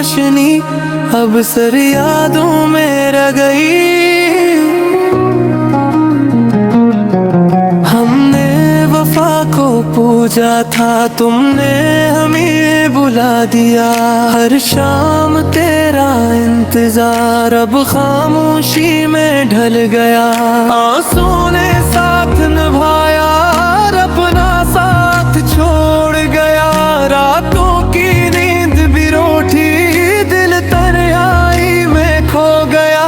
रोशनी अब सर यादों में रह गई। हमने वफा को पूजा था, तुमने हमें बुला दिया। हर शाम तेरा इंतजार अब खामोशी में ढल गया। आंसू ने साथ निभाया और अपना साथ छोड़ गया। रातों की नींद भी रूठी, दिल तन्हाई में खो गया।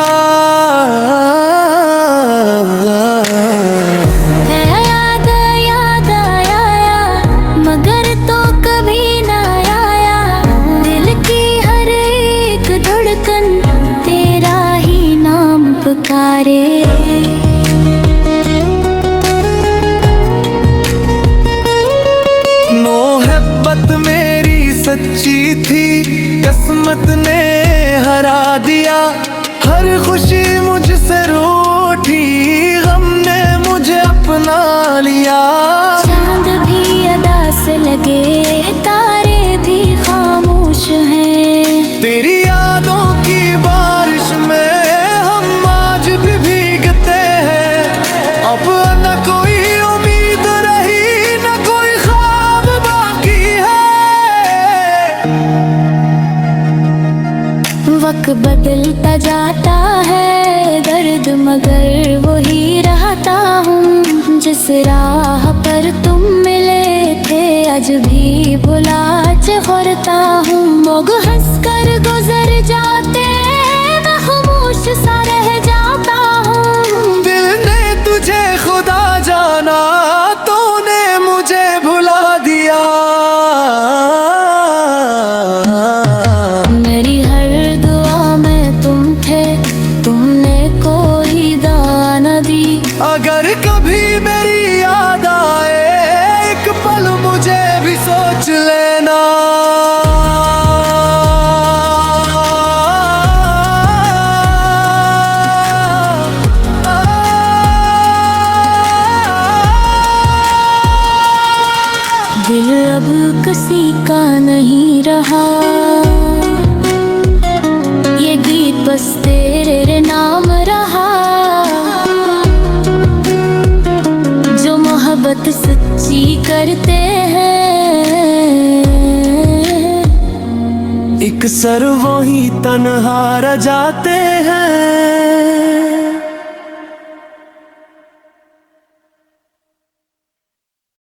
मगर तो कभी ना आया। दिल की हर एक धड़कन तेरा ही नाम पुकारे। मोहब्बत मेरी सच्ची थी, किस्मत ने हरा दिया। हर खुशी मुझसे रूठी, गम ने मुझे अपना लिया। चांद भी अदा से लगे, तारे भी खामोश हैं। तेरी यादों की बारिश में हम आज भी भीगते हैं। अब न कोई उम्मीद रही, न कोई ख्वाब बाकी है। वक्त बदलता जाता है दर्द, मगर वही रहता हूँ। जिस राह पर तुम मिले थे आज भी भुला चढ़ता हूँ। लोग हंस कर गुजर जाते, मैं खामोश सा रह जाता हूँ। दिल ने तुझे खुदा जाना, तूने मुझे भुला दिया। मेरी हर दुआ में तुम थे, तुमने कोई दान न दी। अगर कभी मेरी याद आए, एक पल मुझे भी सोच लेना। दिल अब किसी का नहीं रहा, ये गीत बस तेरे नाम रहा। जो मोहब्बत सच्ची करते हैं, एक सर वही तन्हा रह जाते हैं।